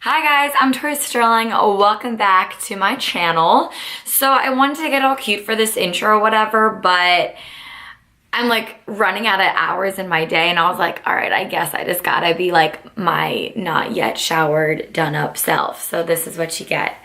Hi guys, I'm Tori Sterling. Welcome back to my channel. So I wanted to get all cute for this intro or whatever, but I'm like running out of hours in my day and I was like, all right, I guess I just gotta be like my not yet showered, done up self. So this is what you get.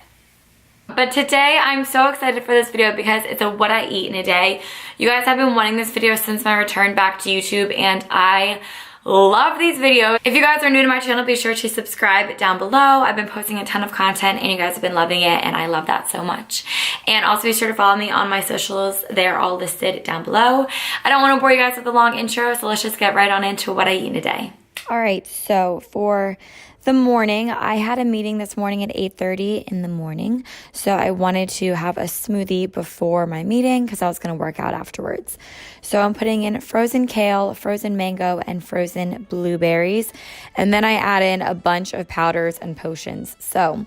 But today I'm so excited for this video because it's a what I eat in a day. You guys have been wanting this video since my return back to YouTube and I love these videos. If you guys are new to my channel, be sure to subscribe down below. I've been posting a ton of content and you guys have been loving it and I love that so much. And also be sure to follow me on my socials. They're all listed down below. I don't want to bore you guys with a long intro, so let's just get right on into what I eat in a day. All right, so for the morning, I had a meeting this morning at 8:30 in the morning. So I wanted to have a smoothie before my meeting because I was going to work out afterwards. So I'm putting in frozen kale, frozen mango, and frozen blueberries. And then I add in a bunch of powders and potions. So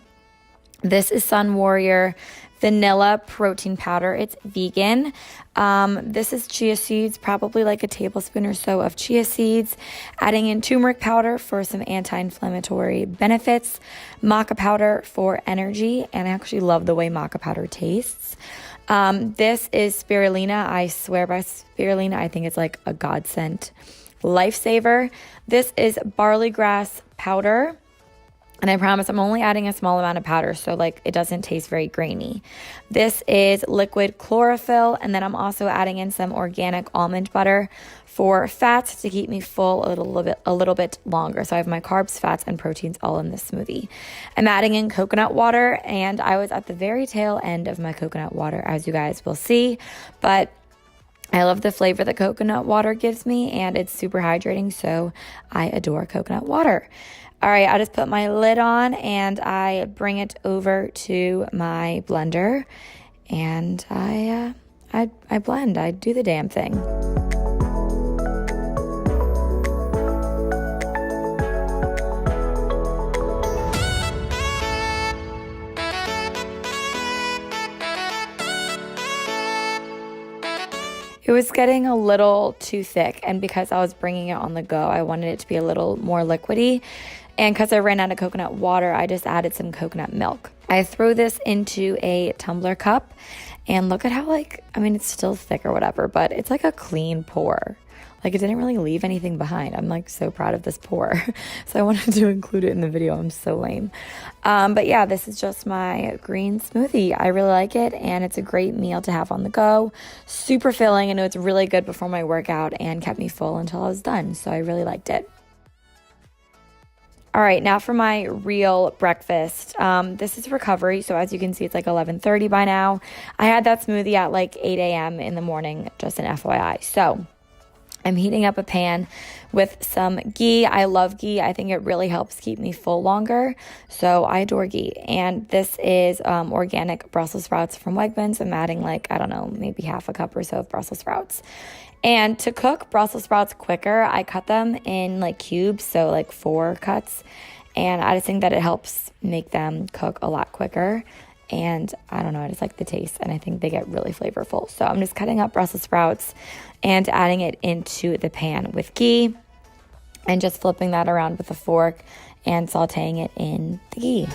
this is Sun Warrior vanilla protein powder. It's vegan. This is chia seeds, probably like a tablespoon or so of chia seeds. Adding in turmeric powder for some anti-inflammatory benefits. Maca powder for energy. And I actually love the way maca powder tastes. This is spirulina. I swear by spirulina. I think it's like a godsend lifesaver. This is barley grass powder. And I promise I'm only adding a small amount of powder so like it doesn't taste very grainy. This is liquid chlorophyll, and then I'm also adding in some organic almond butter for fats to keep me full a little bit longer. So I have my carbs, fats, and proteins all in this smoothie. I'm adding in coconut water, and I was at the very tail end of my coconut water, as you guys will see, but I love the flavor that coconut water gives me, and it's super hydrating, so I adore coconut water. All right, I just put my lid on and I bring it over to my blender and I blend. I do the damn thing. It was getting a little too thick, and because I was bringing it on the go, I wanted it to be a little more liquidy. And because I ran out of coconut water, I just added some coconut milk. I throw this into a tumbler cup, and look at how it's still thick or whatever, but it's like a clean pour. Like it didn't really leave anything behind. I'm like so proud of this pour. So I wanted to include it in the video. I'm so lame. But yeah, this is just my green smoothie. I really like it and it's a great meal to have on the go. Super filling. I know it's really good before my workout and kept me full until I was done. So I really liked it. All right, now for my real breakfast. This is recovery. So as you can see, it's like 11:30 by now. I had that smoothie at like 8 a.m. in the morning, just an FYI. So I'm heating up a pan with some ghee. I love ghee. I think it really helps keep me full longer. So I adore ghee. And this is organic Brussels sprouts from Wegmans. I'm adding maybe half a cup or so of Brussels sprouts. And to cook Brussels sprouts quicker, I cut them in like cubes, so like 4 cuts. And I just think that it helps make them cook a lot quicker. And I don't know, I just like the taste and I think they get really flavorful. So I'm just cutting up Brussels sprouts and adding it into the pan with ghee and just flipping that around with a fork and sauteing it in the ghee.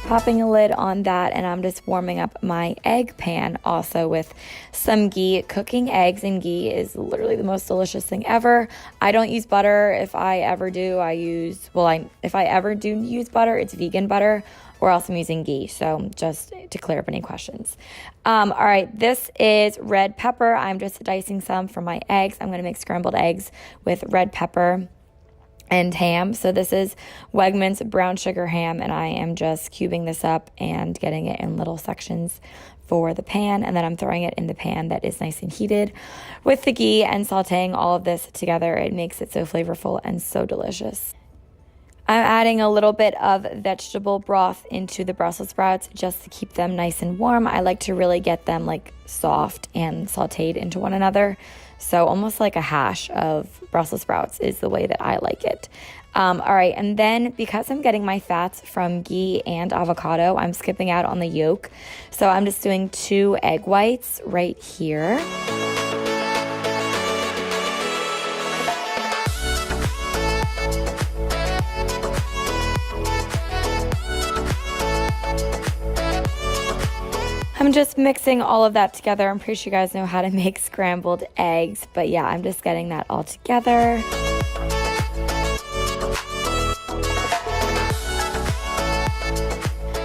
Popping a lid on that, and I'm just warming up my egg pan also with some ghee. Cooking eggs in ghee is literally the most delicious thing ever. I don't use butter. If I ever do, if I ever do use butter, it's vegan butter, or else I'm using ghee. So just to clear up any questions. All right, this is red pepper. I'm just dicing some for my eggs. I'm going to make scrambled eggs with red pepper and ham. So this is Wegmans brown sugar ham, and I am just cubing this up and getting it in little sections for the pan, and then I'm throwing it in the pan that is nice and heated with the ghee and sauteing all of this together. It makes it so flavorful and so delicious. I'm adding a little bit of vegetable broth into the Brussels sprouts just to keep them nice and warm. I like to really get them like soft and sauteed into one another. So almost like a hash of Brussels sprouts is the way that I like it. All right, and then because I'm getting my fats from ghee and avocado, I'm skipping out on the yolk. So I'm just doing 2 egg whites right here. I'm just mixing all of that together. I'm pretty sure you guys know how to make scrambled eggs, but yeah, I'm just getting that all together.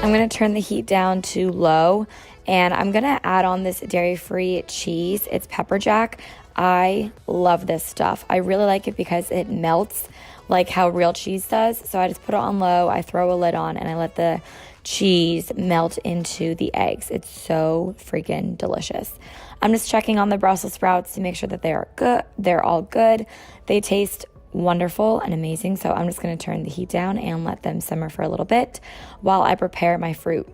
I'm gonna turn the heat down to low, and I'm gonna add on this dairy-free cheese. It's pepper jack. I love this stuff. I really like it because it melts like how real cheese does. So I just put it on low, I throw a lid on, and I let the cheese melt into the eggs. It's so freaking delicious. I'm just checking on the Brussels sprouts to make sure that they are good. They're all good. They taste wonderful and amazing. So I'm just going to turn the heat down and let them simmer for a little bit while I prepare my fruit.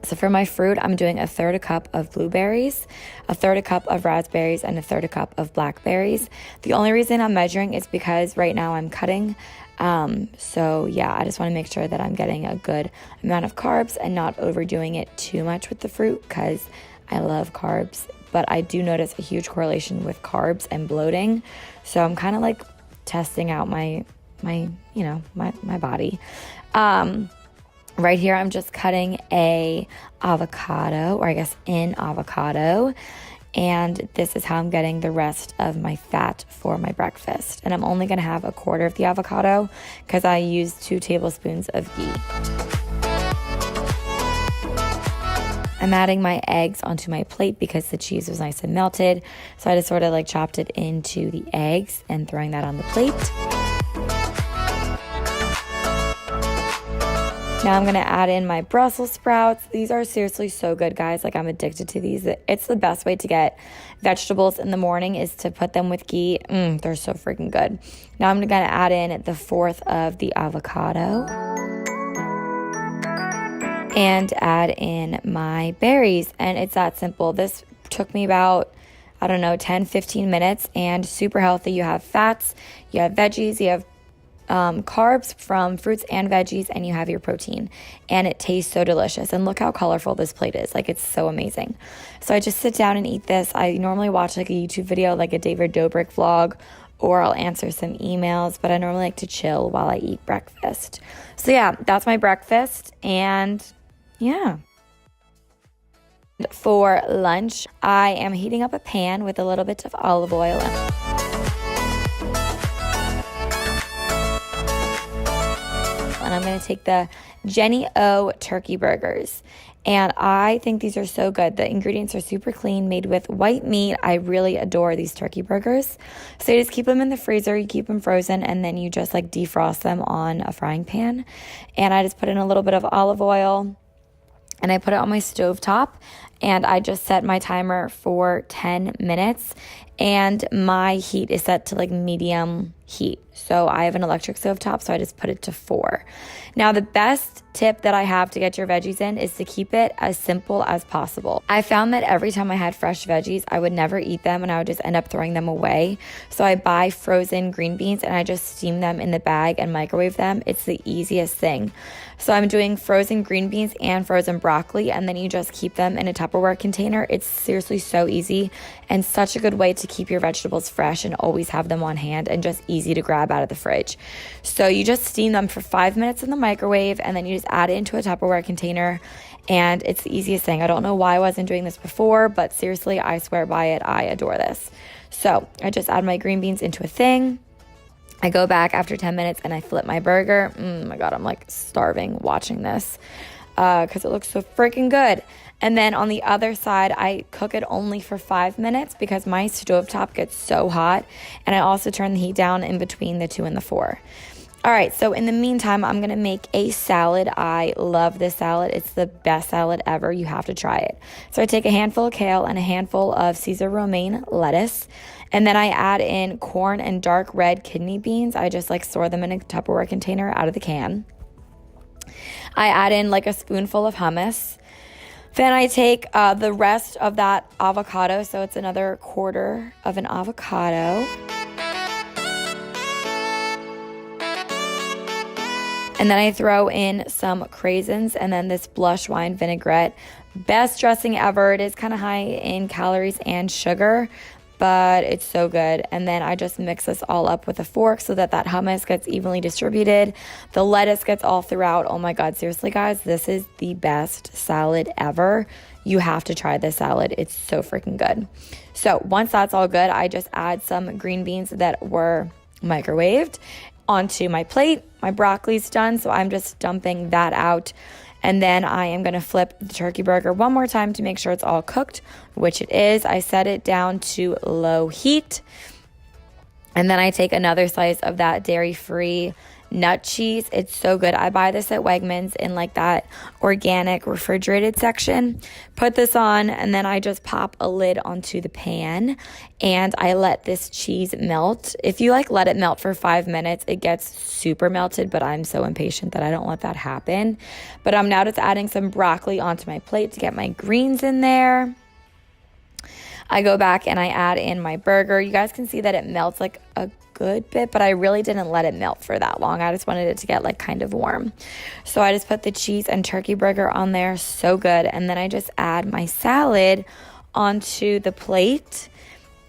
So for my fruit, I'm doing 1/3 cup of blueberries, 1/3 cup of raspberries, and 1/3 cup of blackberries. The only reason I'm measuring is because right now I'm cutting. So yeah, I just want to make sure that I'm getting a good amount of carbs and not overdoing it too much with the fruit, because I love carbs, but I do notice a huge correlation with carbs and bloating. So I'm kind of like testing out my body. Right here, I'm just cutting a avocado, or I guess an avocado. And this is how I'm getting the rest of my fat for my breakfast. And I'm only gonna have 1/4 of the avocado because I used 2 tablespoons of ghee. I'm adding my eggs onto my plate because the cheese was nice and melted. So I just sort of like chopped it into the eggs and throwing that on the plate. Now I'm gonna add in my Brussels sprouts. These are seriously so good, guys. Like, I'm addicted to these. It's the best way to get vegetables in the morning is to put them with ghee. They're so freaking good. Now I'm gonna add in 1/4 of the avocado and add in my berries. And it's that simple. This took me about, I don't know, 10-15 minutes, and super healthy. You have fats, you have veggies, you have carbs from fruits and veggies, and you have your protein, and it tastes so delicious. And look how colorful this plate is. Like, it's so amazing. So I just sit down and eat this. I normally watch like a YouTube video, like a David Dobrik vlog, or I'll answer some emails, but I normally like to chill while I eat breakfast. So yeah, that's my breakfast. And yeah, for lunch, I am heating up a pan with a little bit of olive oil. And I'm going to take the Jenny O turkey burgers. And I think these are so good. The ingredients are super clean, made with white meat. I really adore these turkey burgers. So you just keep them in the freezer, you keep them frozen, and then you just like defrost them on a frying pan. And I just put in a little bit of olive oil, and I put it on my stove top, and I just set my timer for 10 minutes, and my heat is set to like medium heat. So I have an electric stove top, so I just put it to 4. Now, the best tip that I have to get your veggies in is to keep it as simple as possible. I found that every time I had fresh veggies, I would never eat them, and I would just end up throwing them away. So I buy frozen green beans, and I just steam them in the bag and microwave them. It's the easiest thing. So I'm doing frozen green beans and frozen broccoli, and then you just keep them in a Tupperware container. It's seriously so easy and such a good way to keep your vegetables fresh and always have them on hand and just easy to grab out of the fridge. So you just steam them for 5 minutes in the microwave, and then you just add it into a Tupperware container, and it's the easiest thing. I don't know why I wasn't doing this before, but seriously, I swear by it. I adore this. So I just add my green beans into a thing. I go back after 10 minutes and I flip my burger. My God, I'm like starving watching this because it looks so freaking good. And then on the other side, I cook it only for 5 minutes because my stovetop gets so hot. And I also turn the heat down in between the 2 and the 4. All right, so in the meantime, I'm going to make a salad. I love this salad. It's the best salad ever. You have to try it. So I take a handful of kale and a handful of Caesar romaine lettuce. And then I add in corn and dark red kidney beans. I just like store them in a Tupperware container out of the can. I add in like a spoonful of hummus. Then I take the rest of that avocado. So it's another 1/4 of an avocado. And then I throw in some craisins and then this blush wine vinaigrette. Best dressing ever. It is kind of high in calories and sugar, but it's so good. And then I just mix this all up with a fork so that that hummus gets evenly distributed. The lettuce gets all throughout. Oh my God, seriously guys, this is the best salad ever. You have to try this salad. It's so freaking good. So once that's all good, I just add some green beans that were microwaved onto my plate. My broccoli's done, so I'm just dumping that out. And then I am going to flip the turkey burger one more time to make sure it's all cooked, which it is. I set it down to low heat. And then I take another slice of that dairy-free nut cheese. It's so good. I buy this at Wegmans in like that organic refrigerated section. Put this on, and then I just pop a lid onto the pan and I let this cheese melt. If you like let it melt for 5 minutes, it gets super melted, but I'm so impatient that I don't let that happen. But I'm now just adding some broccoli onto my plate to get my greens in there. I go back and I add in my burger. You guys can see that it melts like a good bit, but I really didn't let it melt for that long. I just wanted it to get like kind of warm. So I just put the cheese and turkey burger on there. So good. And then I just add my salad onto the plate.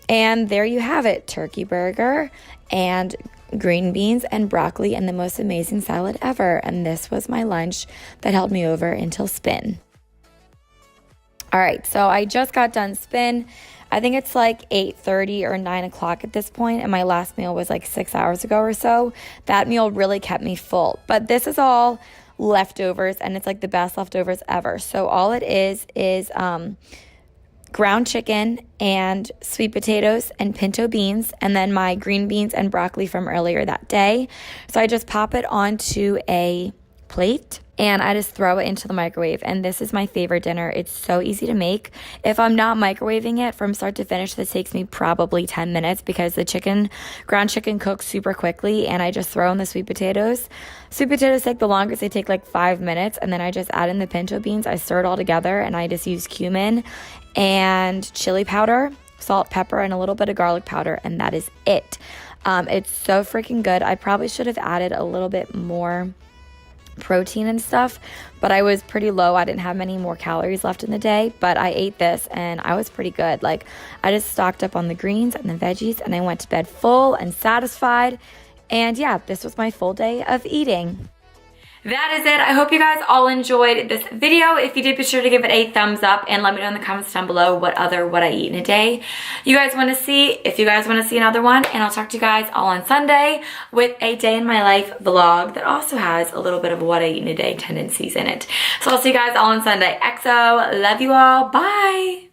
And there you have it. Turkey burger and green beans and broccoli and the most amazing salad ever. And this was my lunch that held me over until spin. All right, so I just got done spin. I think it's like 8:30 or 9 o'clock at this point, and my last meal was like 6 hours ago or so. That meal really kept me full. But this is all leftovers, and it's like the best leftovers ever. So all it is ground chicken and sweet potatoes and pinto beans, and then my green beans and broccoli from earlier that day. So I just pop it onto a plate and I just throw it into the microwave. And this is my favorite dinner. It's so easy to make. If I'm not microwaving it from start to finish, this takes me probably 10 minutes because the ground chicken cooks super quickly, and I just throw in the sweet potatoes. Sweet potatoes take the longest. They take like 5 minutes, and then I just add in the pinto beans. I stir it all together, and I just use cumin and chili powder, salt, pepper, and a little bit of garlic powder, and that is it. It's so freaking good. I probably should have added a little bit more protein and stuff, but I was pretty low. I didn't have many more calories left in the day, but I ate this and I was pretty good. Like, I just stocked up on the greens and the veggies, and I went to bed full and satisfied. And yeah, this was my full day of eating. That is it. I hope you guys all enjoyed this video. If you did, be sure to give it a thumbs up and let me know in the comments down below what I eat in a day you guys want to see. If you guys want to see another one, and I'll talk to you guys all on Sunday with a day in my life vlog that also has a little bit of what I eat in a day tendencies in it. So I'll see you guys all on Sunday. XO, love you all. Bye.